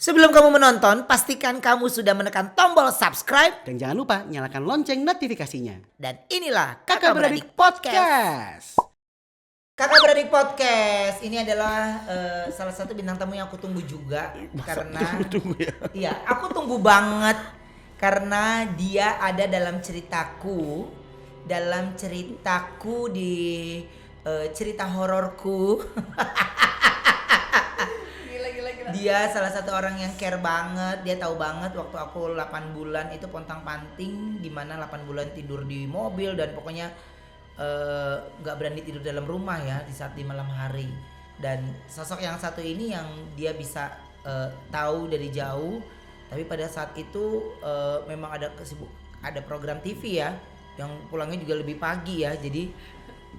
Sebelum kamu menonton, pastikan kamu sudah menekan tombol subscribe. Dan jangan lupa nyalakan lonceng notifikasinya. Dan inilah Kakak Beradik Podcast. Kakak Beradik Podcast. Ini adalah salah satu bintang tamu yang aku tunggu juga. Karena Tunggu ya. iya, aku tunggu banget. Karena dia ada dalam ceritaku. Dalam ceritaku di cerita hororku. Dia salah satu orang yang care banget. Dia tahu banget waktu aku 8 bulan itu pontang-panting, dimana 8 bulan tidur di mobil dan pokoknya gak berani tidur dalam rumah ya di saat di malam hari. Dan sosok yang satu ini yang dia bisa tahu dari jauh, tapi pada saat itu memang ada program TV ya yang pulangnya juga lebih pagi ya, jadi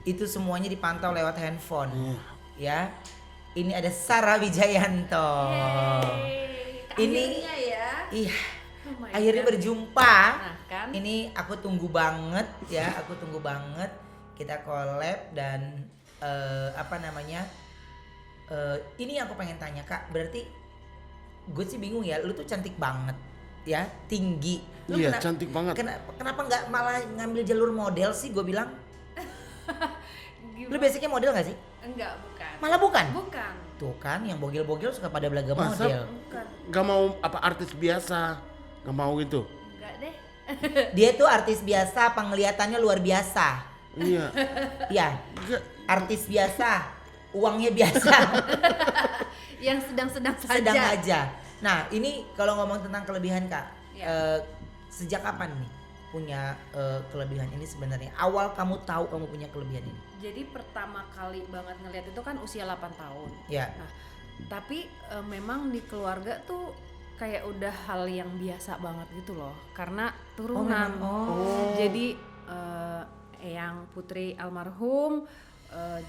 itu semuanya dipantau lewat handphone ya. Ini ada Sarah Wijayanto. Ini ya. Iya. Oh Akhirnya berjumpa. Nah, kan? Ini aku tunggu banget ya, aku tunggu banget kita collab dan ini aku pengen tanya Kak, berarti gue sih bingung ya, lu tuh cantik banget ya, tinggi. Lu Iya, cantik banget. Kenapa nggak malah ngambil jalur model sih, gue bilang? Lu Gimana? basicnya model gak sih? Enggak, bukan. Malah bukan? Bukan. Tuh kan, yang bogel-bogel suka pada belaga Masa? model. Bukan. Gak mau apa artis biasa. Gak mau gitu. Enggak deh. Dia tuh artis biasa, penglihatannya luar biasa. Iya. Iya, Gak. artis biasa, uangnya biasa, Yang sedang-sedang saja. sedang aja. Nah, ini kalau ngomong tentang kelebihan Kak, Ya. sejak kapan nih punya kelebihan ini sebenarnya? Awal kamu tahu kamu punya kelebihan ini? Jadi pertama kali banget ngeliat itu kan usia 8 tahun. Ya. Nah, tapi memang di keluarga tuh kayak udah hal yang biasa banget gitu loh. Karena turunan. memang. Jadi eyang putri almarhum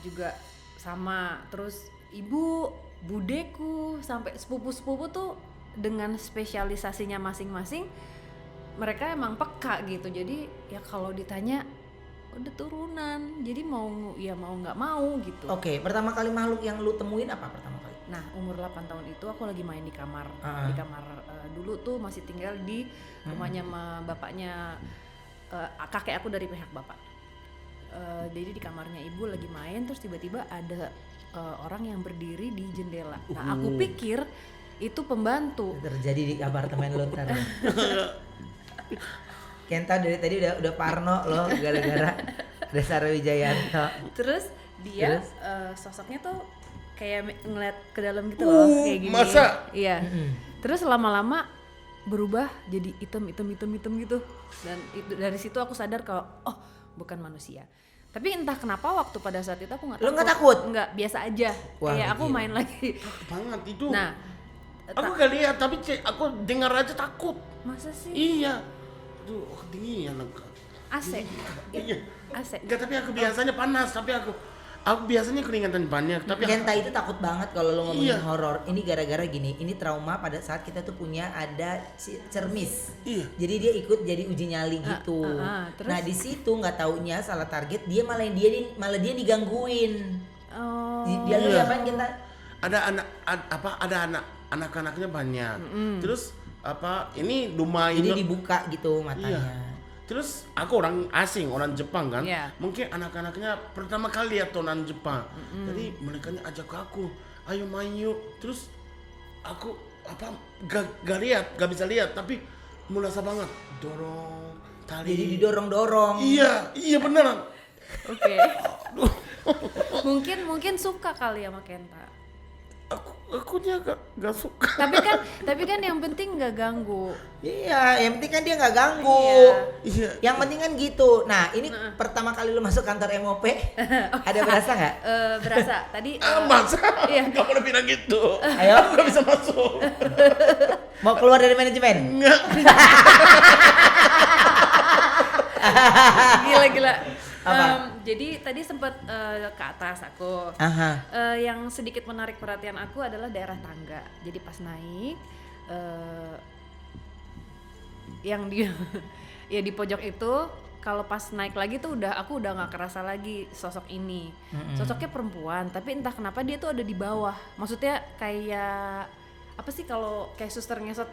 juga sama, terus ibu, budeku, sampai sepupu-sepupu tuh dengan spesialisasinya masing-masing, mereka emang peka gitu. Jadi ya kalau ditanya udah turunan, jadi mau nggak mau gitu. Oke, pertama kali makhluk yang lu temuin apa pertama kali? Nah, umur 8 tahun itu aku lagi main di kamar. Ah. Di kamar dulu tuh masih tinggal di rumahnya bapaknya kakek aku dari pihak bapak. Jadi di kamarnya ibu lagi main, terus tiba-tiba ada orang yang berdiri di jendela. Nah, aku pikir itu pembantu. Terjadi di apartemen lu ntar. Kenta dari tadi udah parno loh gara-gara ada Sarah Wijayanto. Terus dia Terus? sosoknya tuh kayak ngeliat ke dalam gitu loh, kayak gini. masa? Iya. Terus lama-lama berubah jadi hitam gitu. Dan dari situ aku sadar kalau oh, bukan manusia. Tapi entah kenapa waktu pada saat itu aku nggak Lu nggak takut? Nggak, biasa aja. Wah, Kayak aku gila. main lagi. Banget itu. Nah, Aku gak lihat tapi aku dengar aja takut. masa sih? Iya. Aduh, ketinggian aku. AC. Iya. AC. Enggak, tapi aku biasanya panas, tapi aku biasanya keringatan banyak, tapi Kenta itu takut banget kalau lu ngomongin Iya. horor. Ini gara-gara gini, ini trauma pada saat kita tuh punya ada cermis. Iya. Jadi dia ikut jadi uji nyali gitu. terus? Nah di situ nggak taunya salah target, dia malah dia digangguin. Oh. Dia lu Iya. apain Kenta? ada anak-anaknya banyak. Terus ini rumah Jadi ini. dibuka gitu matanya. Iya. Terus aku orang asing, orang Jepang kan. Iya. Mungkin anak-anaknya pertama kali lihat orang Jepang. Jadi mereka ajak aku, ayo main yuk. Terus aku gak lihat, gak bisa lihat, tapi merasa banget dorong tali. Jadi didorong-dorong. Iya beneran. Oke. Mungkin suka kali sama Kenta. Akunya gak suka. Tapi kan yang penting nggak ganggu. Iya, yang penting kan dia nggak ganggu. Iya. Yang penting kan gitu. Nah, ini pertama kali lu masuk kantor MOP, ada berasa nggak? Berasa tadi. Masa? Iya. Gak boleh bilang gitu. Ayo. Aku gak bisa masuk. Mau keluar dari manajemen? Enggak. Gila. Apa? Jadi tadi sempat ke atas aku. Aha. Yang sedikit menarik perhatian aku adalah daerah tangga. Jadi pas naik, yang di ya di pojok itu, kalau pas naik lagi tuh aku udah nggak kerasa lagi sosok ini. Sosoknya perempuan, tapi entah kenapa dia tuh ada di bawah. Maksudnya kayak apa sih kalau kayak suster ngesot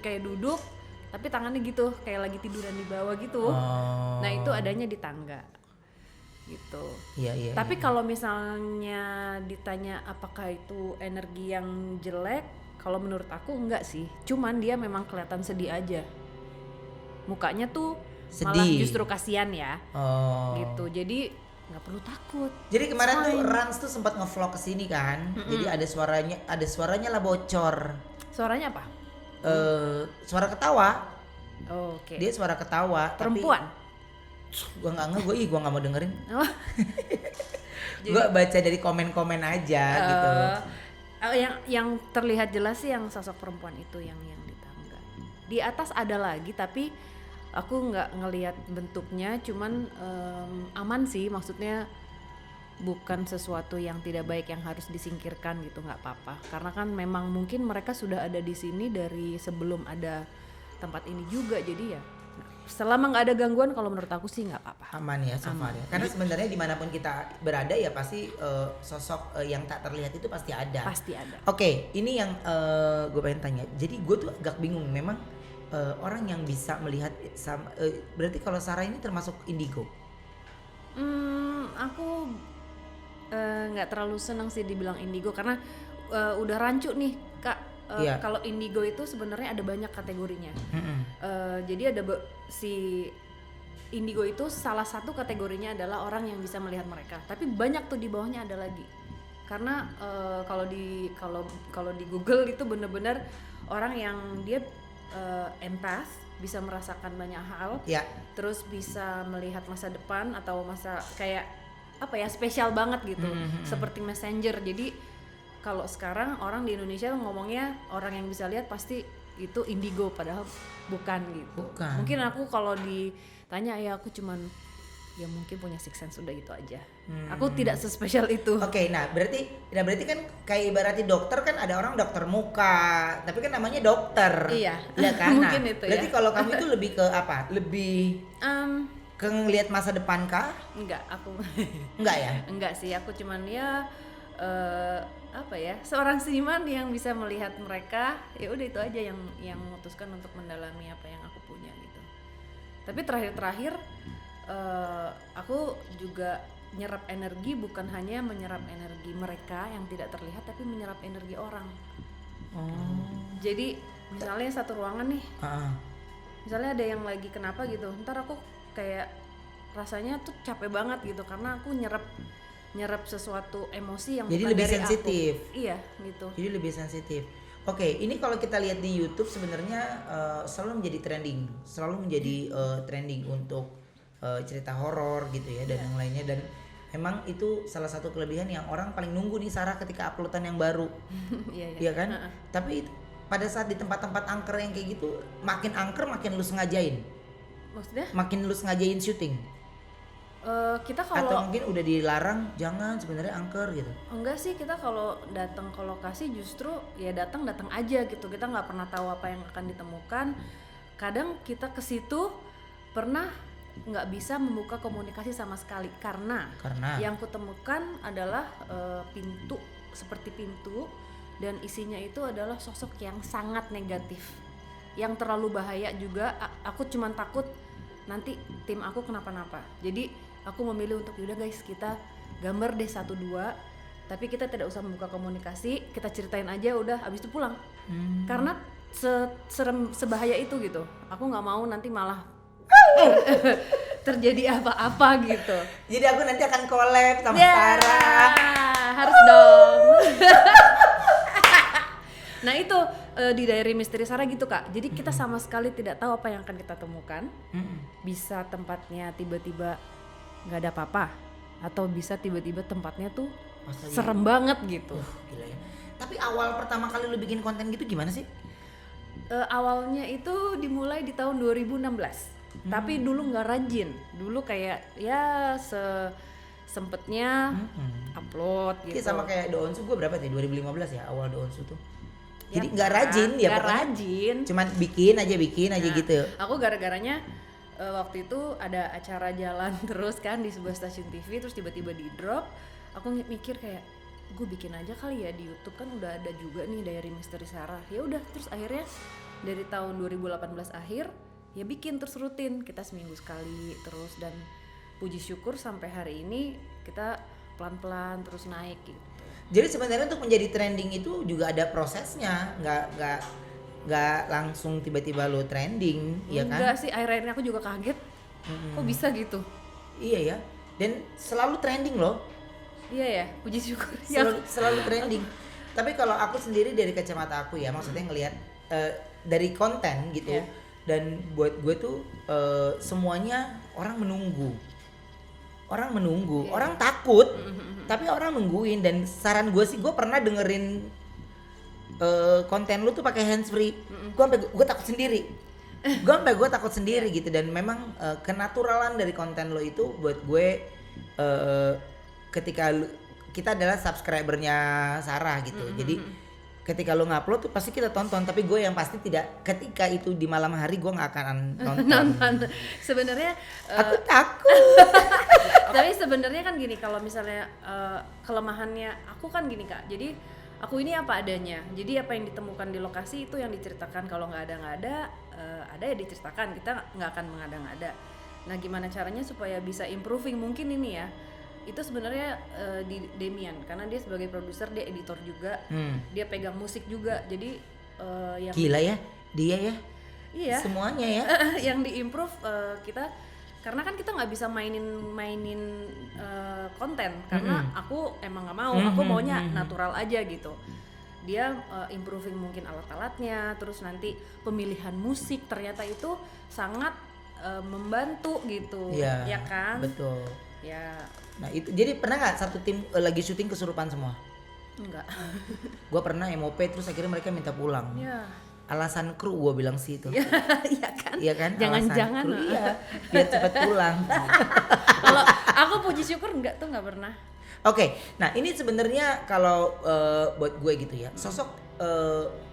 kayak duduk tapi tangannya gitu kayak lagi tiduran di bawah gitu. Nah itu adanya di tangga gitu. Iya. Tapi kalau misalnya ditanya apakah itu energi yang jelek, kalau menurut aku enggak sih. Cuman dia memang kelihatan sedih aja. Mukanya tuh malah Sedih. justru kasihan ya. Oh. Gitu. Jadi nggak perlu takut. Jadi kemarin tuh Fine. Rans tuh sempat ngevlog ke sini kan. Jadi ada suaranya lah bocor. Suaranya apa? Suara ketawa. Oh, oke. Dia suara ketawa. Perempuan. Tapi gua nggak gua nggak mau dengerin. Oh. Gua baca dari komen-komen aja gitu. Yang terlihat jelas sih yang sosok perempuan itu yang di tangga. Di atas ada lagi tapi aku nggak ngelihat bentuknya, cuman aman sih, maksudnya bukan sesuatu yang tidak baik yang harus disingkirkan gitu, nggak apa-apa. Karena kan memang mungkin mereka sudah ada di sini dari sebelum ada tempat ini juga, jadi ya selama nggak ada gangguan kalau menurut aku sih nggak apa-apa. Aman ya so far ya. Karena sebenarnya dimanapun kita berada ya pasti sosok yang tak terlihat itu pasti ada. Pasti ada. Oke, ini yang gue pengen tanya. Jadi gue tuh agak bingung memang orang yang bisa melihat berarti kalau Sarah ini termasuk indigo. Aku nggak terlalu senang sih dibilang indigo karena udah rancu nih Kak. Iya. Kalau indigo itu sebenarnya ada banyak kategorinya. Jadi ada si indigo itu salah satu kategorinya adalah orang yang bisa melihat mereka. Tapi banyak tuh di bawahnya ada lagi. Karena kalau di Google itu benar-benar orang yang dia empath, bisa merasakan banyak hal. Ya. Terus bisa melihat masa depan atau masa kayak apa ya, spesial banget gitu. Seperti messenger. Jadi kalau sekarang orang di Indonesia ngomongnya orang yang bisa lihat pasti itu indigo, padahal bukan gitu. Bukan. Mungkin aku kalau ditanya ya aku cuman ya mungkin punya sixth sense, udah gitu aja. Aku tidak sespesial itu. Oke, nah berarti kan kayak ibaratnya dokter kan ada orang dokter muka, tapi kan namanya dokter. Iya. Ya kan? Mungkin Nah, itu ya. berarti kalau kamu itu lebih ke apa? Lebih ke ngelihat masa depan kah? Enggak, aku Enggak ya? enggak sih, aku cuman ya apa ya, seorang seniman yang bisa melihat mereka, ya udah itu aja yang memutuskan untuk mendalami apa yang aku punya gitu. Tapi terakhir aku juga nyerap energi, bukan hanya menyerap energi mereka yang tidak terlihat, tapi menyerap energi orang. Jadi misalnya satu ruangan nih, misalnya ada yang lagi kenapa gitu, ntar aku kayak rasanya tuh capek banget gitu karena aku nyerap sesuatu emosi yang Jadi bukan lebih dari sensitif. aku. Iya gitu. Jadi lebih sensitif. Oke, ini kalau kita lihat di YouTube sebenarnya selalu menjadi trending untuk cerita horor gitu ya dan yang lainnya, dan memang itu salah satu kelebihan yang orang paling nunggu nih Sarah ketika uploadan yang baru. Iya kan? Tapi pada saat di tempat-tempat angker yang kayak gitu, makin angker makin lu sengajain. Maksudnya? Makin lu sengajain syuting. Kita Atau kalau mungkin udah dilarang jangan sebenarnya angker gitu. enggak sih, kita kalau datang ke lokasi justru ya datang aja gitu. Kita nggak pernah tahu apa yang akan ditemukan. Kadang kita ke situ pernah nggak bisa membuka komunikasi sama sekali karena yang kutemukan adalah pintu, seperti pintu, dan isinya itu adalah sosok yang sangat negatif, yang terlalu bahaya juga. Aku cuman takut nanti tim aku kenapa-napa. Jadi aku memilih untuk yaudah guys, kita gambar deh 1-2, tapi kita tidak usah membuka komunikasi, kita ceritain aja udah, abis itu pulang. Karena sebahaya itu gitu. Aku nggak mau nanti malah terjadi apa-apa gitu. Jadi aku nanti akan collab sama Ya, Sarah. harus dong. Nah itu di Diary Misteri Sarah gitu Kak. Jadi kita sama sekali tidak tahu apa yang akan kita temukan. Bisa tempatnya tiba-tiba nggak ada apa-apa, atau bisa tiba-tiba tempatnya tuh serem banget gitu. Gila ya. Tapi awal pertama kali lu bikin konten gitu gimana sih? Awalnya itu dimulai di tahun 2016. Tapi dulu nggak rajin. Dulu kayak ya sempetnya upload gitu. Sama kayak Doonsu, gue berapa sih? 2015 ya awal Doonsu tuh. Ya, Jadi nggak rajin ya nggak pokoknya. rajin. Cuman bikin aja gitu. Aku gara-garanya waktu itu ada acara jalan terus kan di sebuah stasiun TV, terus tiba-tiba di drop. Aku mikir kayak gue bikin aja kali ya di YouTube, kan udah ada juga nih Diary Misteri Sarah. Ya udah, terus akhirnya dari tahun 2018 akhir ya bikin terus rutin, kita seminggu sekali terus, dan puji syukur sampai hari ini kita pelan-pelan terus naik gitu. Jadi sebenarnya untuk menjadi trending itu juga ada prosesnya, nggak langsung tiba-tiba lo trending, ya kan? Enggak sih, akhir-akhirnya aku juga kaget. Kok bisa gitu? Iya ya, dan selalu trending loh, Iya ya, puji syukur. selalu trending. Tapi kalau aku sendiri dari kacamata aku ya, maksudnya ngelihat dari konten gitu, dan buat gue tuh semuanya orang menunggu, orang takut, tapi orang nungguin. Dan saran gue sih, gue pernah dengerin konten lu tuh pakai handsfree, gue takut sendiri. gue takut sendiri gitu. Dan memang kenaturalan dari konten lo itu buat gue, ketika kita adalah subscribernya Sarah gitu, jadi ketika lo ngupload tuh pasti kita tonton, tapi gue yang pasti tidak, ketika itu di malam hari gue nggak akan nonton. Sebenarnya Aku takut. tapi sebenarnya kan gini, kalau misalnya kelemahannya aku kan gini Kak, jadi aku ini apa adanya, jadi apa yang ditemukan di lokasi itu yang diceritakan. Kalau nggak ada ya diceritakan, kita nggak akan mengada-ngada. Nah gimana caranya supaya bisa improving mungkin ini ya, itu sebenarnya di Demian, karena dia sebagai produser, dia editor juga, dia pegang musik juga, jadi yang Gila ya dia ya, iya semuanya ya. yang diimprove kita, karena kan kita nggak bisa mainin konten, karena aku emang nggak mau, aku maunya natural aja gitu. Dia improving mungkin alat-alatnya, terus nanti pemilihan musik ternyata itu sangat membantu gitu, ya kan? Betul. Ya. Nah itu, jadi pernah nggak satu tim lagi syuting kesurupan semua? Enggak. Gue pernah MOP, terus akhirnya mereka minta pulang. Ya. Alasan kru gue bilang sih itu. Iya kan? Iya kan? Jangan-jangan. Alasan kru, iya, biar cepet pulang. Kalau aku puji syukur nggak pernah. Oke, nah ini sebenarnya kalau buat gue gitu ya, sosok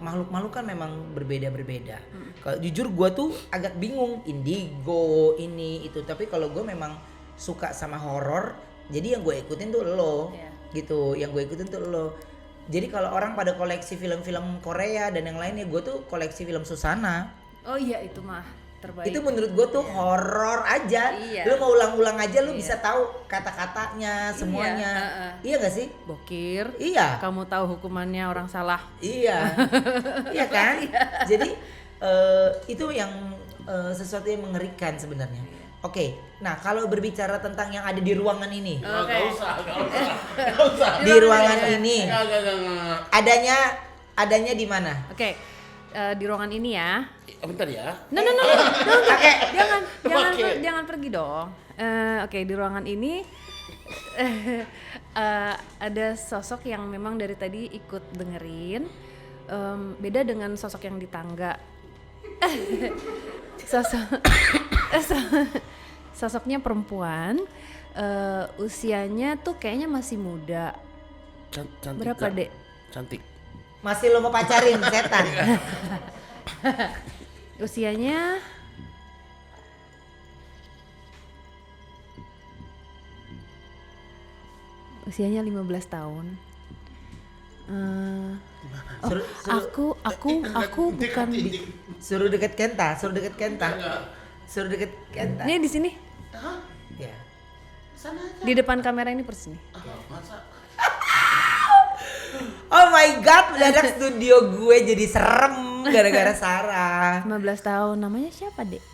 makhluk-makhluk kan memang berbeda-berbeda. Kalau jujur gue tuh agak bingung, indigo ini itu, tapi kalau gue memang suka sama horor, jadi yang gue ikutin tuh lo, gitu. Yang gue ikutin tuh lo. Jadi kalau orang pada koleksi film-film Korea dan yang lainnya, gue tuh koleksi film Susana. Oh iya, itu mah terbaik. Itu menurut gue tuh horor aja. Iya. Lu mau ulang-ulang aja, lu bisa tahu kata-katanya semuanya. Iya gak sih? Bokir. Iya. Kamu tahu hukumannya orang salah. Iya. Iya kan? Jadi itu yang sesuatu yang mengerikan sebenarnya. Oke, nah kalau berbicara tentang yang ada di ruangan ini, Nggak usah. di ruangan ini, Nggak. adanya di mana? Oke, di ruangan ini ya. Bentar ya. No, jangan pergi dong. Oke, di ruangan ini ada sosok yang memang dari tadi ikut dengerin. Beda dengan sosok yang di tangga. Sosoknya perempuan, usianya tuh kayaknya masih muda. Cantik. Berapa, Dek? Cantik. Masih lo mau pacarin setan? Usianya usianya 15 tahun. Aku bukan Suruh deket Kenta. Nih di sini. Ya. Di depan kamera ini persis nih. Masa? Oh my god, mendadak studio gue jadi serem gara-gara Sarah. 15 tahun, namanya siapa, Dek?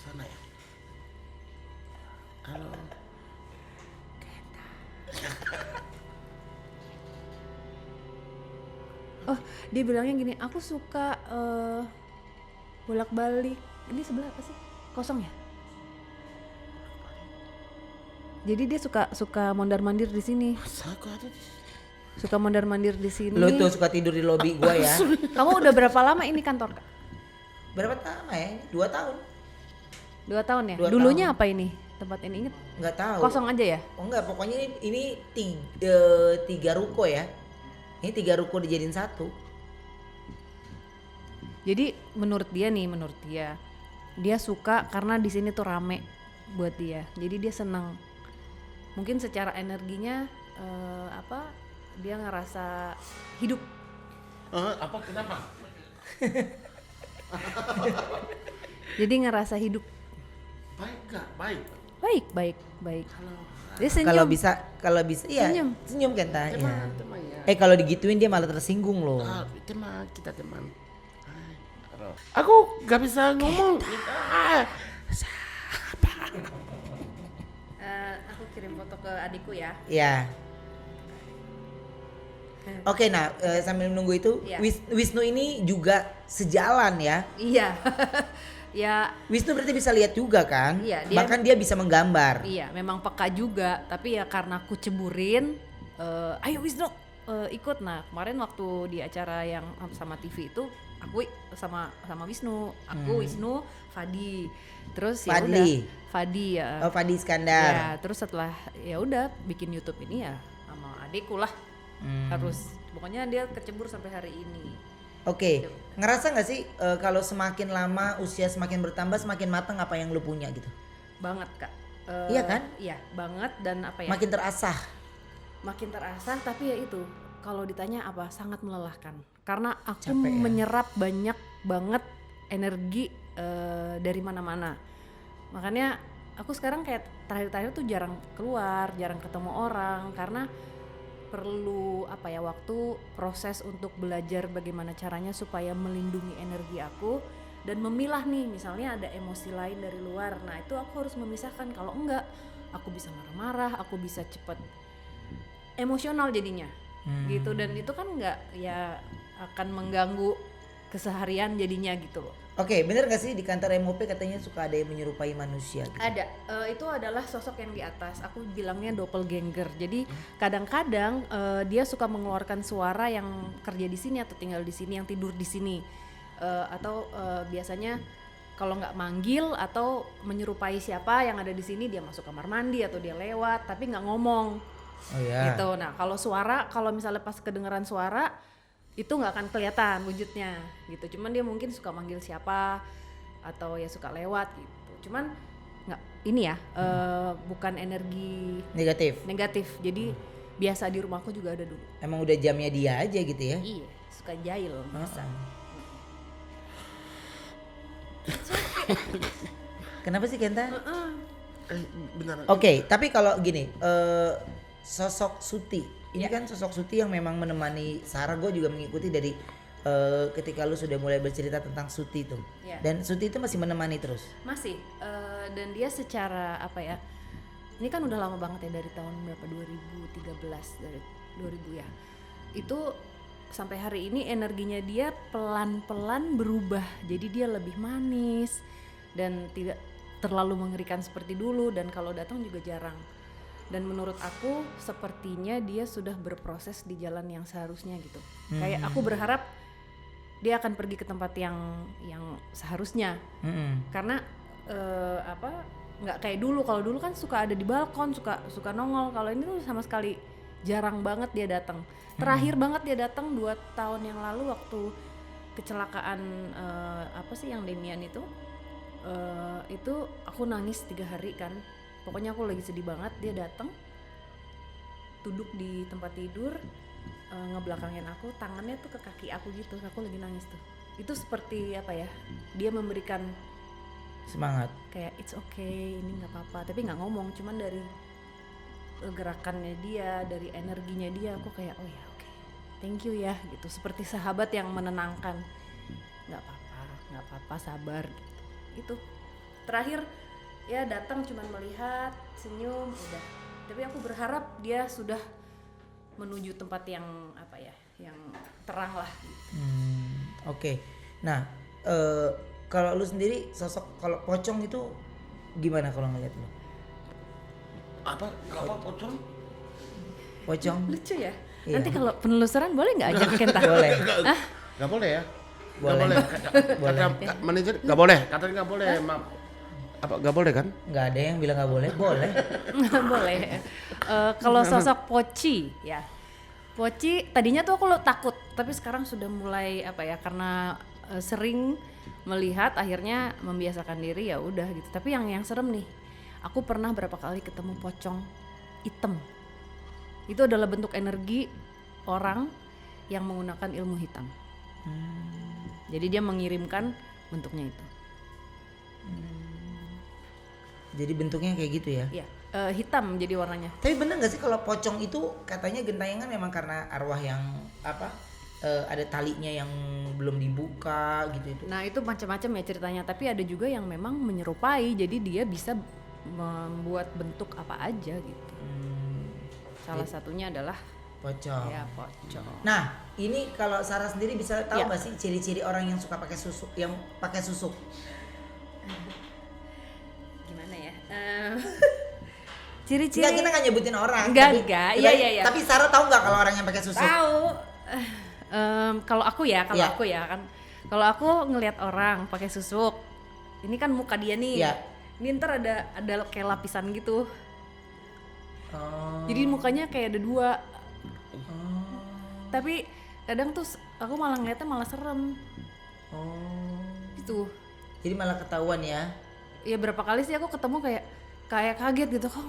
Sana ya. Halo. Oh, dia bilangnya gini, aku suka bolak-balik. Ini sebelah apa sih? Kosong ya? Jadi dia suka mondar-mandir di sini. Masa aku ada di sini? Suka mondar-mandir di sini. Lo tuh suka tidur di lobi gue ya. Kamu udah berapa lama ini kantor, Kak? Berapa lama ya? 2 tahun. 2 tahun ya? 2 Dulunya tahun. apa ini? Tempat ini inget? Nggak tahu. Kosong aja ya? Oh enggak, pokoknya ini 3 ruko ya. Ini 3 ruko dijadiin 1. Jadi menurut dia dia suka karena di sini tuh rame buat dia. Jadi dia senang. Mungkin secara energinya dia ngerasa hidup. Apa kenapa? Jadi ngerasa hidup. Baik gak? Baik. Baik. Dia senyum. Kalau bisa iya. Senyum Kenta. Ya. Teman ya. Kalau digituin dia malah tersinggung loh. Teman, kita teman. Aku gak bisa ngomong. Aku kirim foto ke adikku ya. Ya. Oke, nah sambil menunggu itu Iya. Wisnu ini juga sejalan ya. Iya. Ya, Wisnu berarti bisa lihat juga kan? Iya, Bahkan dia bisa menggambar. iya, memang peka juga. Tapi ya karena aku ceburin, ayo Wisnu ikut. Nah kemarin waktu di acara yang sama TV itu, aku sama Wisnu, Wisnu, Fadi, terus ya udah, Fadli. Fadi ya. Oh, Fadi Iskandar. Ya, terus setelah ya udah bikin YouTube ini ya sama adikku lah. Harus, pokoknya dia kecebur sampai hari ini. Oke, ngerasa nggak sih kalau semakin lama usia semakin bertambah semakin matang apa yang lu punya gitu? Banget Kak. Iya kan? Iya banget, dan apa ya? Makin terasah. Makin terasah, tapi ya itu kalau ditanya apa, sangat melelahkan karena aku Capek ya? menyerap banyak banget energi dari mana-mana. Makanya aku sekarang kayak terakhir-terakhir tuh jarang keluar, jarang ketemu orang karena perlu apa ya, waktu proses untuk belajar bagaimana caranya supaya melindungi energi aku dan memilah nih, misalnya ada emosi lain dari luar. Nah itu aku harus memisahkan, kalau enggak aku bisa marah-marah, aku bisa cepet emosional jadinya gitu, dan itu kan enggak ya, akan mengganggu keseharian jadinya gitu loh. Oke, bener gak sih di kantor MOP katanya suka ada yang menyerupai manusia gitu? Ada, itu adalah sosok yang di atas. Aku bilangnya doppelganger. Jadi kadang-kadang dia suka mengeluarkan suara yang kerja di sini atau tinggal di sini, yang tidur di sini, atau biasanya kalau nggak manggil atau menyerupai siapa yang ada di sini, dia masuk kamar mandi atau dia lewat tapi nggak ngomong. Oh ya. Gitu. Nah kalau suara, kalau misalnya pas kedengeran suara itu nggak akan kelihatan wujudnya gitu, cuman dia mungkin suka manggil siapa atau ya suka lewat gitu, cuman nggak ini ya, bukan energi negatif, jadi biasa di rumahku juga ada dulu. Emang udah jamnya dia aja gitu ya? Iya, suka jahil biasa. Kenapa sih Kenta? Benar. Oke, tapi kalau gini, sosok Suti ini kan sosok Suti yang memang menemani Sarah. Gue juga mengikuti dari ketika lu sudah mulai bercerita tentang Suti itu. Dan Suti itu masih menemani terus? Masih, dan dia secara apa ya, ini kan udah lama banget ya, dari tahun berapa, 2013, dari 2000 ya, itu sampai hari ini energinya dia pelan-pelan berubah, jadi dia lebih manis dan tidak terlalu mengerikan seperti dulu, dan kalau datang juga jarang. Dan menurut aku sepertinya dia sudah berproses di jalan yang seharusnya gitu. Kayak aku berharap dia akan pergi ke tempat yang seharusnya. Karena nggak kayak dulu. Kalau dulu kan suka ada di balkon, suka nongol. Kalau ini tuh sama sekali jarang banget dia datang. Terakhir banget dia datang 2 tahun yang lalu waktu kecelakaan apa sih yang Demian itu aku nangis 3 hari kan. Pokoknya aku lagi sedih banget, dia datang duduk di tempat tidur, ngebelakangin aku, tangannya tuh ke kaki aku gitu, aku lagi nangis tuh. Itu seperti apa ya, dia memberikan semangat kayak it's okay, ini nggak apa-apa, tapi nggak ngomong, cuman dari gerakannya dia, dari energinya dia, aku kayak oh ya oke, thank you ya gitu, seperti sahabat yang menenangkan. Nggak apa-apa, sabar gitu. Itu terakhir ya datang cuman melihat, senyum, udah. Tapi aku berharap dia sudah menuju tempat yang apa ya, yang terang lah gitu. Oke. Nah, kalau lu sendiri sosok, kalau Pocong itu gimana kalau ngeliat lu? Apa pocong? Pocong? Lucu ya? Iya. Nanti kalau penelusuran boleh nggak ajak Kenta? Boleh. Nggak boleh ya? Boleh. Kata manajer nggak boleh, katanya nggak boleh. Maaf. Apa nggak boleh kan? Nggak ada yang bilang nggak boleh. Boleh. Boleh. Kalau sosok Poci ya, Poci tadinya tuh aku takut, tapi sekarang sudah mulai apa ya, karena sering melihat, akhirnya membiasakan diri, ya udah gitu. Tapi yang serem nih, aku pernah berapa kali ketemu pocong hitam. Itu adalah bentuk energi orang yang menggunakan ilmu hitam. Jadi dia mengirimkan bentuknya itu. Jadi bentuknya kayak gitu ya. Iya, hitam jadi warnanya. Tapi bener nggak sih kalau pocong itu katanya gentayangan memang karena arwah yang ada talinya yang belum dibuka gitu itu. Nah itu macam-macam ya ceritanya. Tapi ada juga yang memang menyerupai. Jadi dia bisa membuat bentuk apa aja gitu. Salah satunya adalah Pocong. ya pocong. Nah, ini kalau Sarah sendiri bisa tahu Ya. nggak sih ciri-ciri orang yang suka pakai susuk, yang pakai susuk? Gimana ya? Ciri-ciri. Enggak, kita nggak nyebutin orang. Enggak, tapi, enggak. tapi- Iya. Tapi Sarah tahu nggak kalau orang yang pakai susuk? Tahu. Kalau aku ya, Iya. aku ya kan. Kalau aku ngelihat orang pakai susuk, ini kan muka dia nih. Iya. Ini ntar ada kayak lapisan gitu. Oh. Jadi mukanya kayak ada 2. Tapi kadang tuh aku malah ngeliatnya malah serem Oh. gitu. Jadi malah ketahuan ya. Ya berapa kali sih aku ketemu kayak kaget gitu, kok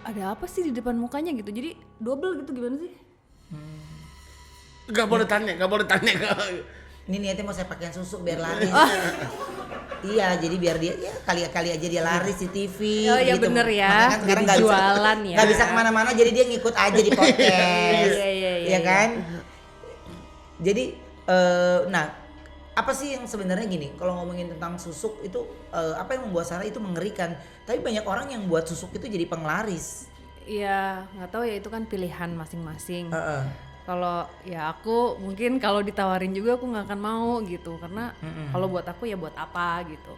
ada apa sih di depan mukanya gitu. Jadi double gitu, gimana sih? Gak boleh tanya. Ini niatnya mau saya pakein susuk biar laris. Iya, jadi biar dia ya kali-kali aja dia laris di TV. Oh iya gitu. bener ya, Makanya kan sekarang jadi nggak bisa- jualan ya. nggak bisa kemana-mana, jadi dia ngikut aja di podcast. Iya, Ya kan? Jadi, nah apa sih yang sebenarnya gini? Kalau ngomongin tentang susuk itu apa yang membuat Sarah itu mengerikan? Tapi banyak orang yang buat susuk itu jadi penglaris. Iya, nggak tahu ya, itu kan pilihan masing-masing. Heeh. Kalau ya aku mungkin kalau ditawarin juga aku nggak akan mau gitu, karena kalau buat aku ya buat apa gitu.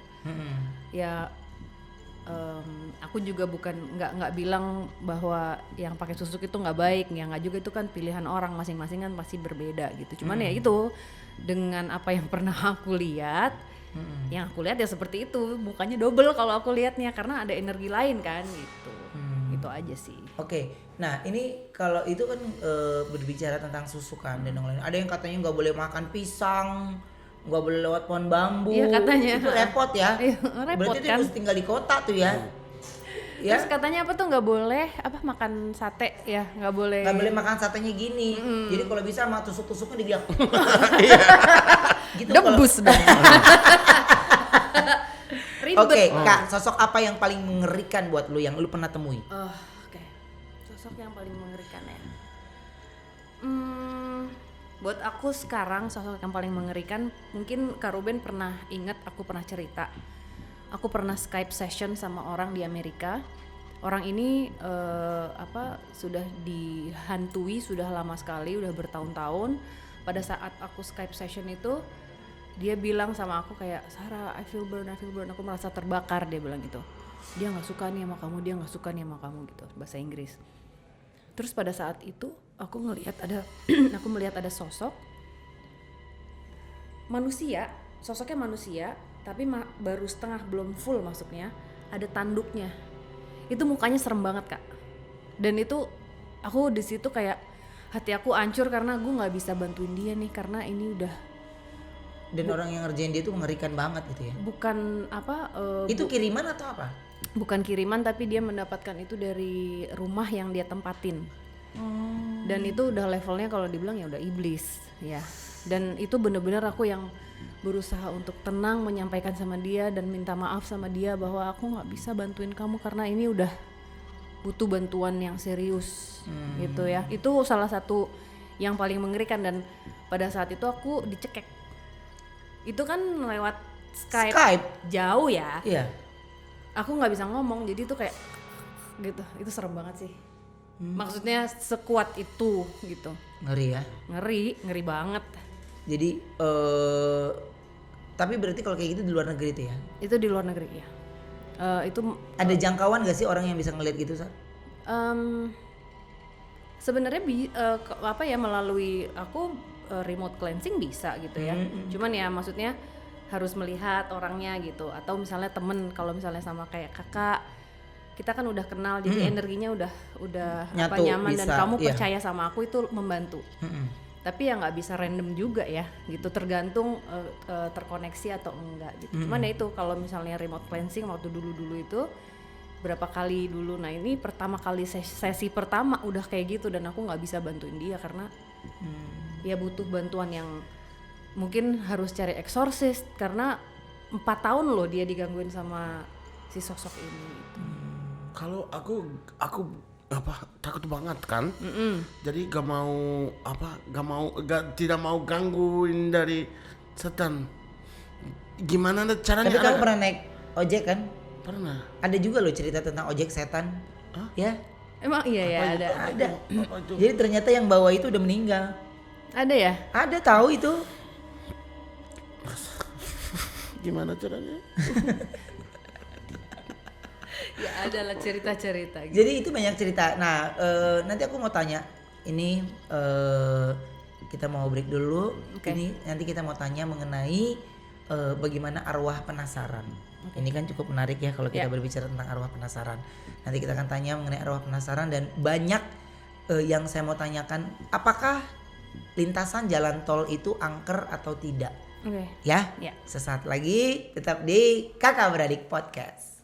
Ya aku juga nggak bilang bahwa yang pakai susuk itu nggak baik, ya nggak juga, itu kan pilihan orang masing-masing kan pasti berbeda gitu. Cuman ya itu dengan apa yang pernah aku lihat, yang aku lihat ya seperti itu, mukanya double kalau aku lihatnya karena ada energi lain kan gitu. Itu aja sih. Oke, nah ini kalau itu kan berbicara tentang susuk kan dan yang lain. Ada yang katanya nggak boleh makan pisang, nggak boleh lewat pohon bambu. Iya, katanya. Itu repot ya. Iya, repot Berarti dia kan. mesti tinggal di kota tuh ya. Ya. Terus katanya apa tuh nggak boleh makan sate ya, nggak boleh. Nggak boleh makan satenya gini. Jadi kalau bisa sama tusuk-tusuknya dia. Gitu kalau- Debus dong. Ribet. Oke, Kak, sosok apa yang paling mengerikan buat lu yang lu pernah temui? Oke. Sosok yang paling mengerikan ya. Buat aku sekarang sosok yang paling mengerikan, mungkin Kak Ruben pernah ingat aku pernah cerita. Aku pernah Skype session sama orang di Amerika. Orang ini sudah dihantui sudah lama sekali, udah bertahun-tahun. Pada saat aku Skype session itu, dia bilang sama aku kayak, Sarah, I feel burn, aku merasa terbakar, dia bilang gitu. Dia nggak suka nih sama kamu, gitu, bahasa Inggris. Terus pada saat itu aku melihat ada sosok manusia, sosoknya manusia, tapi baru setengah, belum full masuknya, ada tanduknya. Itu mukanya serem banget, Kak. Dan itu aku di situ kayak hati aku hancur karena gue nggak bisa bantuin dia nih, karena ini udah Dan orang yang ngerjain dia tuh mengerikan banget gitu ya. bukan Itu kiriman atau apa? bukan kiriman, tapi dia mendapatkan itu dari rumah yang dia tempatin. Dan itu udah levelnya kalau dibilang ya udah iblis ya. Dan itu bener-bener aku yang berusaha untuk tenang, menyampaikan sama dia dan minta maaf sama dia bahwa aku nggak bisa bantuin kamu karena ini udah butuh bantuan yang serius gitu ya. Itu salah satu yang paling mengerikan. Dan pada saat itu aku dicekek. Itu kan lewat Skype. Jauh ya. Iya. Aku nggak bisa ngomong, jadi itu kayak gitu. Itu serem banget sih. Maksudnya sekuat itu gitu. Ngeri ya. Ngeri banget. Jadi tapi berarti kalau kayak gitu di luar negeri itu ya. Itu di luar negeri ya. Itu Ada jangkauan gak sih orang yang bisa ngeliat gitu, Sar? sebenarnya melalui aku remote cleansing bisa gitu ya. Cuman ya maksudnya harus melihat orangnya gitu, atau misalnya temen, kalau misalnya sama kayak kakak, kita kan udah kenal, jadi energinya udah Nyatu, nyaman bisa, dan kamu iya. percaya sama aku, itu membantu. Tapi ya nggak bisa random juga ya gitu, tergantung terkoneksi atau enggak gitu. Cuman ya itu kalau misalnya remote cleansing waktu dulu itu berapa kali dulu. Nah ini pertama kali sesi pertama udah kayak gitu dan aku nggak bisa bantuin dia karena ya butuh bantuan yang mungkin harus cari eksorsis karena 4 tahun loh dia digangguin sama si sosok ini gitu. Kalau aku takut banget kan. Jadi tidak mau gangguin dari setan. Gimana caranya? Tapi kamu pernah naik ojek kan? Pernah. Ada juga loh cerita tentang ojek setan. Hah? Ya, Emang iya ya Apa itu? ada. Apa itu? jadi ternyata yang bawa itu udah meninggal. Ada ya? Ada, tahu itu. Gimana caranya? Ya adalah cerita-cerita gitu. Jadi itu banyak cerita. Nah, nanti aku mau tanya. Ini kita mau break dulu. Oke. Ini nanti kita mau tanya mengenai bagaimana arwah penasaran. Ini kan cukup menarik ya kalau kita Ya. berbicara tentang arwah penasaran. Nanti kita akan tanya mengenai arwah penasaran dan banyak yang saya mau tanyakan. Apakah lintasan jalan tol itu angker atau tidak? Oke. Ya, Ya. sesaat lagi tetap di Kakak Beradik Podcast.